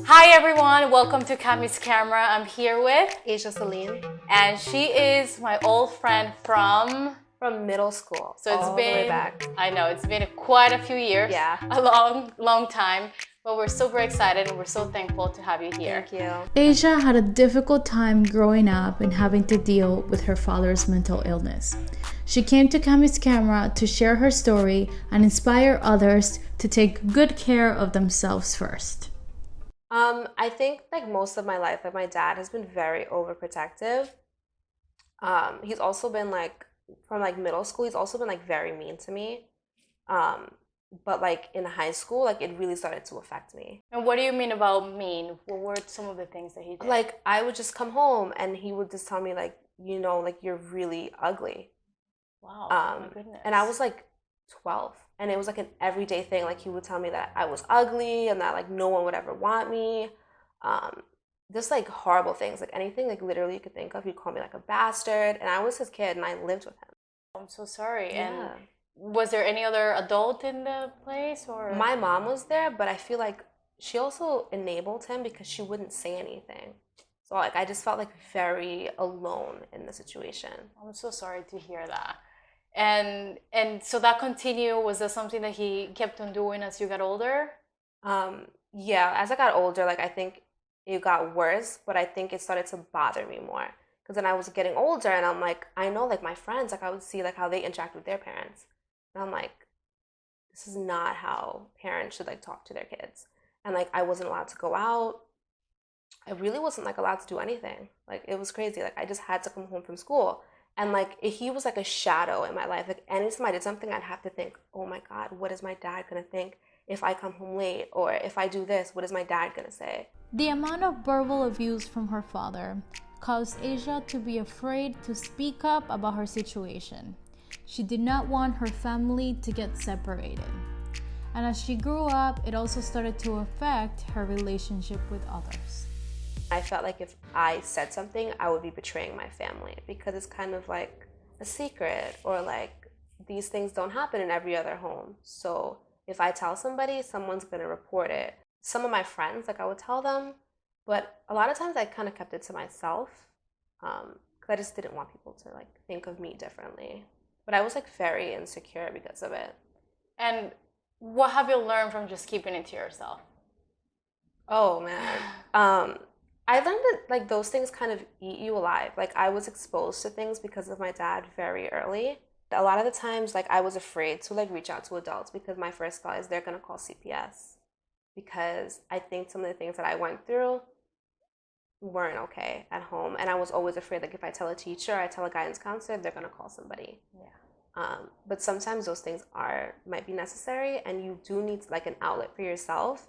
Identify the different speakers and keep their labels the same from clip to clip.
Speaker 1: Hi everyone, welcome to Cami's camera. I'm here with
Speaker 2: Asia Celine.
Speaker 1: and she is my old friend from
Speaker 2: Middle school.
Speaker 1: so it's
Speaker 2: all the way
Speaker 1: been
Speaker 2: back.
Speaker 1: I know it's been quite a few years.
Speaker 2: Yeah.
Speaker 1: A long time. But we're super excited and we're so thankful to have you here.
Speaker 2: Thank you.
Speaker 3: Asia had a difficult time growing up and having to deal with her father's mental illness. She came to Cami's camera to share her story and inspire others to take good care of themselves first.
Speaker 2: I think like most of my life, like my dad has been very overprotective. He's also been like from like middle school, he's also been like very mean to me. But like in high school, like it really started to affect me.
Speaker 1: And what do you mean about mean? What were some of the things that he did?
Speaker 2: Like I would just come home and he would just tell me like, like you're really ugly.
Speaker 1: Wow, my goodness.
Speaker 2: And I was like 12, and it was like an everyday thing. Like he would tell me that I was ugly and that like no one would ever want me. Just like horrible things, like anything like literally you could think of. He'd call me like a bastard, and I was his kid and I lived with him.
Speaker 1: I'm so sorry.
Speaker 2: Yeah.
Speaker 1: And was there any other adult in the place or?
Speaker 2: My mom was there, but I feel like she also enabled him because she wouldn't say anything. So like I just felt like very alone in the situation.
Speaker 1: I'm so sorry to hear that. And so that continued, was that something that he kept on doing as you got older?
Speaker 2: Yeah, as I got older, like I think it got worse, but I think it started to bother me more. Because then I was getting older and I'm like, I know like my friends, like I would see like how they interact with their parents. And I'm like, this is not how parents should like talk to their kids. And like I wasn't allowed to go out. I really wasn't like allowed to do anything. Like it was crazy. Like I just had to come home from school. And like he was like a shadow in my life. Like anytime I did something, I'd have to think, oh my God, what is my dad gonna think if I come home late? Or if I do this, what is my dad gonna say?
Speaker 3: The amount of verbal abuse from her father caused Asia to be afraid to speak up about her situation. She did not want her family to get separated. And as she grew up, it also started to affect her relationship with others.
Speaker 2: I felt like if I said something, I would be betraying my family because it's kind of like a secret, or like these things don't happen in every other home. So if I tell somebody, someone's gonna report it. Some of my friends, like I would tell them, but a lot of times I kind of kept it to myself because I just didn't want people to like think of me differently. But I was like very insecure because of it.
Speaker 1: And what have you learned from just keeping it to yourself?
Speaker 2: Oh man. I learned that like those things kind of eat you alive. Like I was exposed to things because of my dad very early. A lot of the times like I was afraid to like reach out to adults because my first thought is they're gonna call CPS. Because I think some of the things that I went through weren't okay at home. And I was always afraid like if I tell a teacher, I tell a guidance counselor, they're gonna call somebody.
Speaker 1: Yeah.
Speaker 2: But sometimes those things might be necessary, and you do need like an outlet for yourself.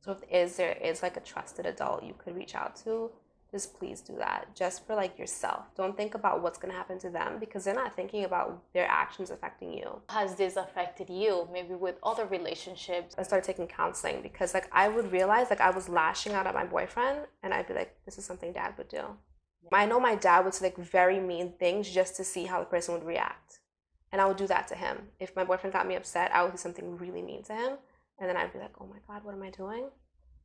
Speaker 2: So if there is like a trusted adult you could reach out to, just please do that, just for like yourself. Don't think about what's going to happen to them because they're not thinking about their actions affecting you.
Speaker 1: Has this affected you, maybe with other relationships?
Speaker 2: I started taking counseling because like I would realize like I was lashing out at my boyfriend, and I'd be like, this is something dad would do. I know my dad would say like very mean things just to see how the person would react. And I would do that to him. If my boyfriend got me upset, I would do something really mean to him. And then I'd be like, oh my God, what am I doing?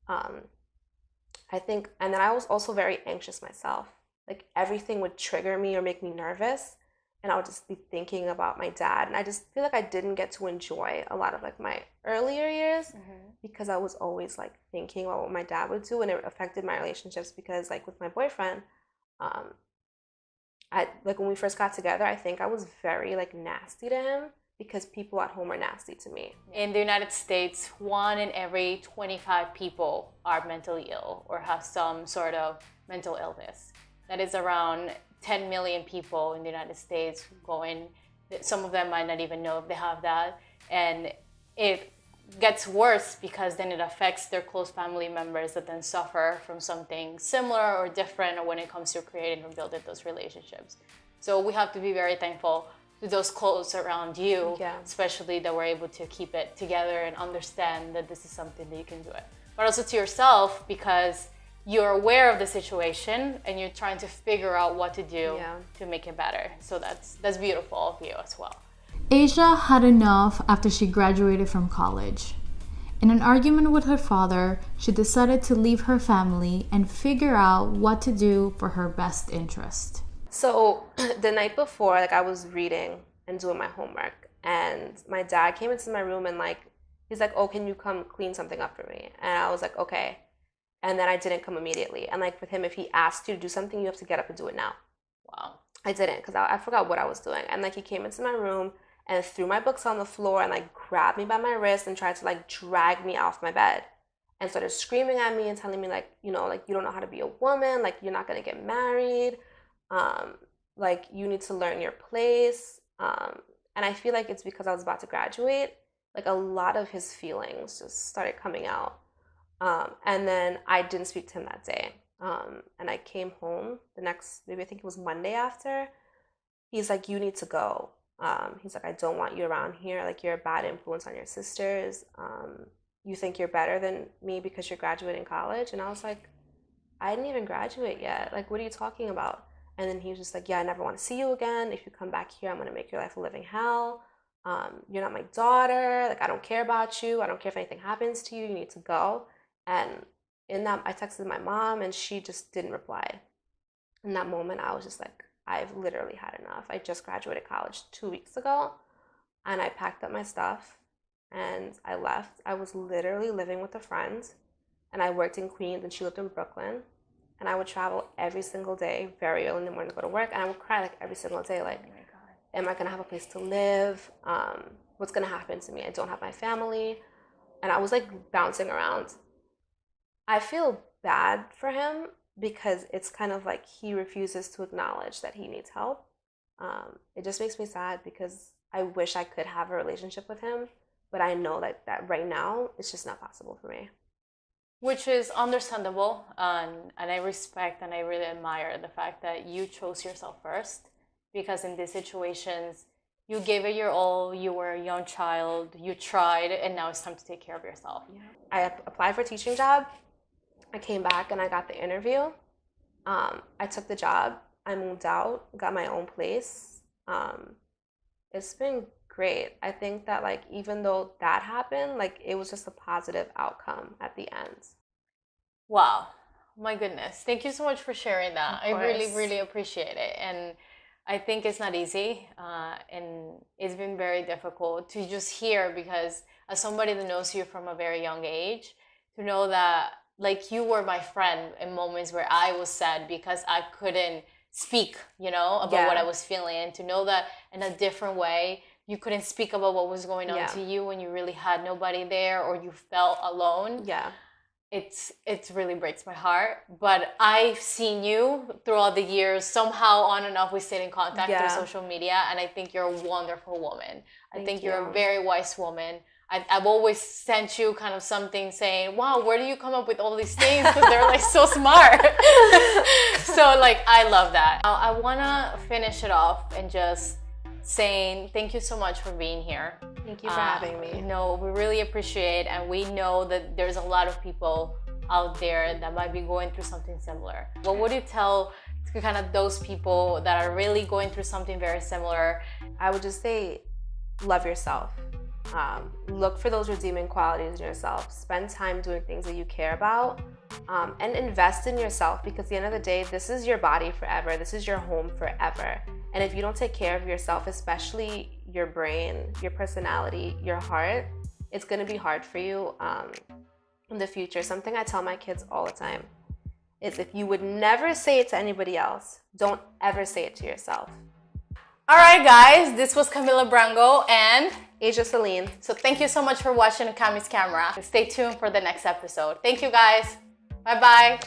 Speaker 2: I think, and then I was also very anxious myself. Like everything would trigger me or make me nervous. And I would just be thinking about my dad. And I just feel like I didn't get to enjoy a lot of like my earlier years because I was always like thinking about what my dad would do. And it affected my relationships because like with my boyfriend, like when we first got together, I think I was very like nasty to him because people at home are nasty to me.
Speaker 1: In the United States, 1 in every 25 people are mentally ill or have some sort of mental illness. That is around 10 million people in the United States going. Some of them might not even know if they have that. And it gets worse because then it affects their close family members that then suffer from something similar or different when it comes to creating or building those relationships. So we have to be very thankful to those close around you, especially that we're able to keep it together and understand that this is something that you can do it. But also to yourself because you're aware of the situation and you're trying to figure out what to do to make it better. So that's beautiful of you as well.
Speaker 3: Asia had enough after she graduated from college. In an argument with her father, she decided to leave her family and figure out what to do for her best interest.
Speaker 2: So the night before, like, I was reading and doing my homework, and my dad came into my room and like, he's like, oh, can you come clean something up for me? And I was like, okay. And then I didn't come immediately. And like with him, if he asked you to do something, you have to get up and do it now.
Speaker 1: Wow.
Speaker 2: I didn't, because I forgot what I was doing. And like he came into my room and threw my books on the floor and like grabbed me by my wrist and tried to like drag me off my bed and started screaming at me and telling me like, you know, like, you don't know how to be a woman, like you're not gonna get married, like you need to learn your place. And I feel like it's because I was about to graduate, like a lot of his feelings just started coming out. And then I didn't speak to him that day. And I came home the next, maybe I think it was Monday after. He's like, you need to go. He's like, I don't want you around here. Like, you're a bad influence on your sisters. You think you're better than me because you're graduating college? And I was like, I didn't even graduate yet. Like, what are you talking about? And then he was just like, yeah, I never want to see you again. If you come back here, I'm going to make your life a living hell. You're not my daughter. Like, I don't care about you. I don't care if anything happens to you. You need to go. And in that, I texted my mom and she just didn't reply. In that moment, I was just like, I've literally had enough. I just graduated college 2 weeks ago and I packed up my stuff and I left. I was literally living with a friend and I worked in Queens and she lived in Brooklyn. And I would travel every single day, very early in the morning to go to work. And I would cry like every single day, like, oh my God, am I gonna have a place to live? What's gonna happen to me? I don't have my family. And I was like bouncing around. I feel bad for him because it's kind of like he refuses to acknowledge that he needs help. It just makes me sad because I wish I could have a relationship with him, but I know that right now it's just not possible for me.
Speaker 1: Which is understandable, and I respect and I really admire the fact that you chose yourself first, because in these situations, you gave it your all, you were a young child, you tried, and now it's time to take care of yourself.
Speaker 2: Yeah. I applied for a teaching job. I came back and I got the interview. I took the job. I moved out, got my own place. It's been great. I think that like even though that happened, like it was just a positive outcome at the end.
Speaker 1: Wow. My goodness. Thank you so much for sharing that.
Speaker 2: Of
Speaker 1: I really,
Speaker 2: course.
Speaker 1: really appreciate it. And I think it's not easy. And it's been very difficult to just hear, because as somebody that knows you from a very young age, to know that like you were my friend in moments where I was sad because I couldn't speak, you know, about what I was feeling, and to know that in a different way, you couldn't speak about what was going on to you when you really had nobody there or you felt alone.
Speaker 2: Yeah.
Speaker 1: It really breaks my heart. But I've seen you throughout the years. Somehow on and off we stayed in contact through social media, and I think you're a wonderful woman. I think you're a very wise woman. I've always sent you kind of something saying, wow, where do you come up with all these things? Because they're like so smart. So like, I love that. I want to finish it off and just saying thank you so much for being here.
Speaker 2: Thank you for having me.
Speaker 1: No, we really appreciate, and we know that there's a lot of people out there that might be going through something similar. What would you tell to kind of those people that are really going through something very similar?
Speaker 2: I would just say, love yourself. Look for those redeeming qualities in yourself. Spend time doing things that you care about, and invest in yourself, because at the end of the day, this is your body forever. This is your home forever. And if you don't take care of yourself, especially your brain, your personality, your heart, it's going to be hard for you in the future. Something I tell my kids all the time is, if you would never say it to anybody else, don't ever say it to yourself.
Speaker 1: All right, guys, this was Camila Brango and
Speaker 2: Asia Celine.
Speaker 1: So thank you so much for watching Cami's Camera. Stay tuned for the next episode. Thank you, guys. Bye-bye.